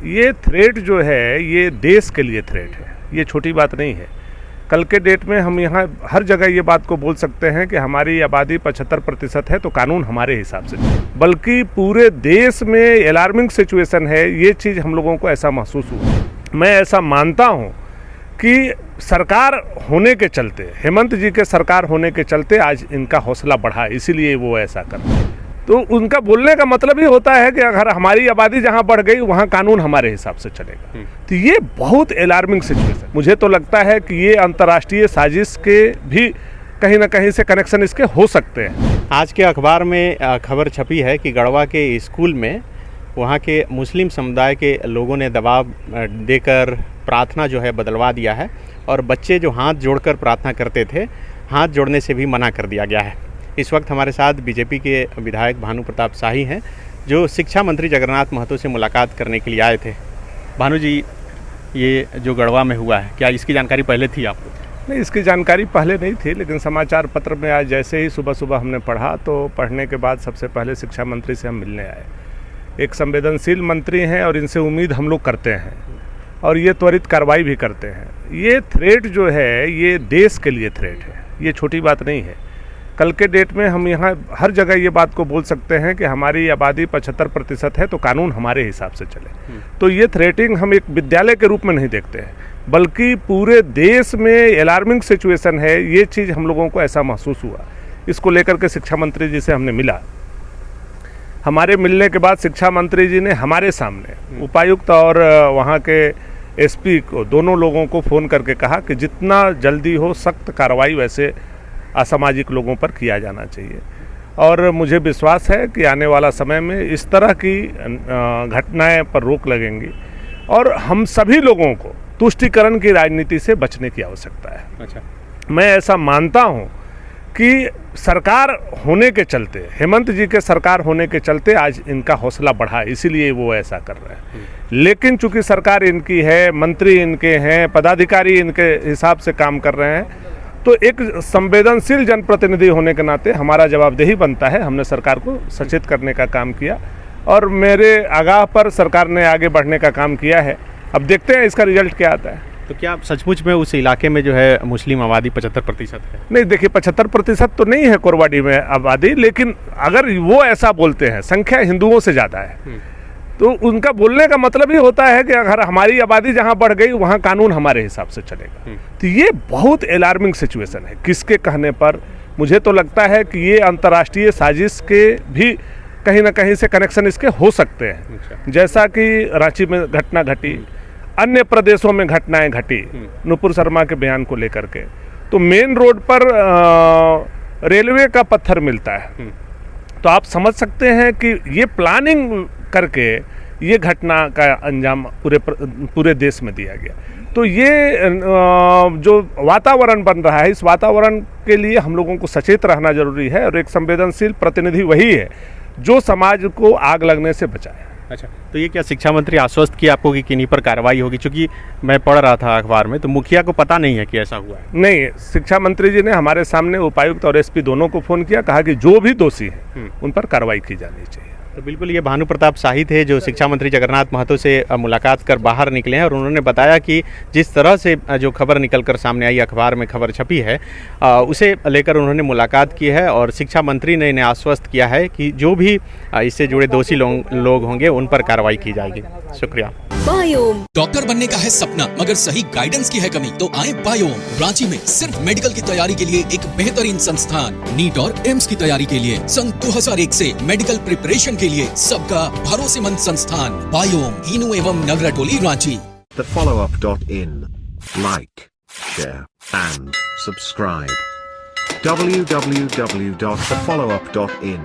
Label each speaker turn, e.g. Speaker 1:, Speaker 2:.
Speaker 1: ये थ्रेट जो है ये देश के लिए थ्रेट है, ये छोटी बात नहीं है। कल के डेट में हम यहाँ हर जगह ये बात को बोल सकते हैं कि हमारी आबादी 75% है तो कानून हमारे हिसाब से, बल्कि पूरे देश में अलार्मिंग सिचुएशन है। ये चीज़ हम लोगों को ऐसा महसूस हुआ। मैं ऐसा मानता हूँ कि सरकार होने के चलते, हेमंत जी के सरकार होने के चलते आज इनका हौसला बढ़ा, इसीलिए वो ऐसा कर रहे हैं। तो उनका बोलने का मतलब ही होता है कि अगर हमारी आबादी जहां बढ़ गई वहां कानून हमारे हिसाब से चलेगा। तो ये बहुत अलार्मिंग सिचुएशन, मुझे तो लगता है कि ये अंतर्राष्ट्रीय साजिश के भी कहीं ना कहीं से कनेक्शन इसके हो सकते हैं।
Speaker 2: आज के अखबार में खबर छपी है कि गढ़वा के स्कूल में वहाँ के मुस्लिम समुदाय के लोगों ने दबाव देकर प्रार्थना जो है बदलवा दिया है और बच्चे जो हाथ जोड़कर प्रार्थना करते थे, हाथ जोड़ने से भी मना कर दिया गया है। इस वक्त हमारे साथ बीजेपी के विधायक भानु प्रताप शाही हैं, जो शिक्षा मंत्री जगन्नाथ महतो से मुलाकात करने के लिए आए थे। भानु जी, ये जो गढ़वा में हुआ है, क्या इसकी जानकारी पहले थी आपको?
Speaker 1: नहीं, इसकी जानकारी पहले नहीं थी, लेकिन समाचार पत्र में आज जैसे ही सुबह सुबह हमने पढ़ा तो पढ़ने के बाद सबसे पहले शिक्षा मंत्री से हम मिलने आए। एक संवेदनशील मंत्री हैं और इनसे उम्मीद हम लोग करते हैं और ये त्वरित कार्रवाई भी करते हैं। ये थ्रेट जो है ये देश के लिए थ्रेट है, ये छोटी बात नहीं है। कल के डेट में हम यहाँ हर जगह ये बात को बोल सकते हैं कि हमारी आबादी 75% है तो कानून हमारे हिसाब से चले। तो ये थ्रेटिंग हम एक विद्यालय के रूप में नहीं देखते हैं, बल्कि पूरे देश में अलार्मिंग सिचुएशन है। ये चीज़ हम लोगों को ऐसा महसूस हुआ। इसको लेकर के शिक्षा मंत्री जी से हमने मिला। हमारे मिलने के बाद शिक्षा मंत्री जी ने हमारे सामने उपायुक्त और वहाँ के एसपी को, दोनों लोगों को फ़ोन करके कहा कि जितना जल्दी हो सख्त कार्रवाई वैसे असामाजिक लोगों पर किया जाना चाहिए। और मुझे विश्वास है कि आने वाला समय में इस तरह की घटनाएं पर रोक लगेंगी और हम सभी लोगों को तुष्टीकरण की राजनीति से बचने की आवश्यकता है।
Speaker 2: अच्छा,
Speaker 1: मैं ऐसा मानता हूं कि सरकार होने के चलते, हेमंत जी के सरकार होने के चलते आज इनका हौसला बढ़ा, इसीलिए वो ऐसा कर रहे हैं। लेकिन चूंकि सरकार इनकी है, मंत्री इनके हैं, पदाधिकारी इनके हिसाब से काम कर रहे हैं, तो एक संवेदनशील जनप्रतिनिधि होने के नाते हमारा जवाबदेही बनता है। हमने सरकार को सचेत करने का काम किया और मेरे आगाह पर सरकार ने आगे बढ़ने का काम किया है। अब देखते हैं इसका रिजल्ट क्या आता है।
Speaker 2: तो क्या सचमुच में उस इलाके में जो है मुस्लिम आबादी 75% है?
Speaker 1: नहीं, देखिए 75% तो नहीं है कोरवाडी में आबादी, लेकिन अगर वो ऐसा बोलते हैं, संख्या हिंदुओं से ज़्यादा है, तो उनका बोलने का मतलब ही होता है कि अगर हमारी आबादी जहां बढ़ गई वहां कानून हमारे हिसाब से चलेगा। तो ये बहुत अलार्मिंग सिचुएशन है। किसके कहने पर? मुझे तो लगता है कि ये अंतर्राष्ट्रीय साजिश के भी कहीं ना कहीं से कनेक्शन इसके हो सकते हैं। जैसा कि रांची में घटना घटी, अन्य प्रदेशों में घटनाएं घटी नुपुर शर्मा के बयान को लेकर के, तो मेन रोड पर रेलवे का पत्थर मिलता है। तो आप समझ सकते हैं कि ये प्लानिंग करके ये घटना का अंजाम पूरे देश में दिया गया। तो ये जो वातावरण बन रहा है, इस वातावरण के लिए हम लोगों को सचेत रहना जरूरी है और एक संवेदनशील प्रतिनिधि वही है जो समाज को आग लगने से बचाए।
Speaker 2: अच्छा, तो ये क्या शिक्षा मंत्री आश्वस्त किया आपको कि किन्हीं पर कार्रवाई होगी? क्योंकि मैं पढ़ रहा था अखबार में, तो मुखिया को पता नहीं है कि ऐसा हुआ है।
Speaker 1: नहीं, शिक्षा मंत्री जी ने हमारे सामने उपायुक्त और एसपी दोनों को फ़ोन किया, कहा कि जो भी दोषी हैं उन पर कार्रवाई की जानी चाहिए।
Speaker 2: तो बिल्कुल, ये भानु प्रताप शाही थे जो शिक्षा मंत्री जगन्नाथ महतो से मुलाकात कर बाहर निकले हैं और उन्होंने बताया कि जिस तरह से जो खबर निकल कर सामने आई, अखबार में खबर छपी है, उसे लेकर उन्होंने मुलाकात की है और शिक्षा मंत्री ने इन्हें आश्वस्त किया है कि जो भी इससे जुड़े दोषी लोग होंगे उन पर कार्रवाई की जाएगी। शुक्रिया।
Speaker 3: बायोम डॉक्टर बनने का है सपना, मगर सही गाइडेंस की है कमी, तो आए बायोम। रांची में सिर्फ मेडिकल की तैयारी के लिए एक बेहतरीन संस्थान, नीट और एम्स की तैयारी के लिए सन 2001 से मेडिकल प्रिपरेशन के लिए सबका भरोसेमंद संस्थान बायोम, ईनू एवं नगरटोली, Ranchi.
Speaker 4: thefollowup.in. Like, share and subscribe. www.thefollowup.in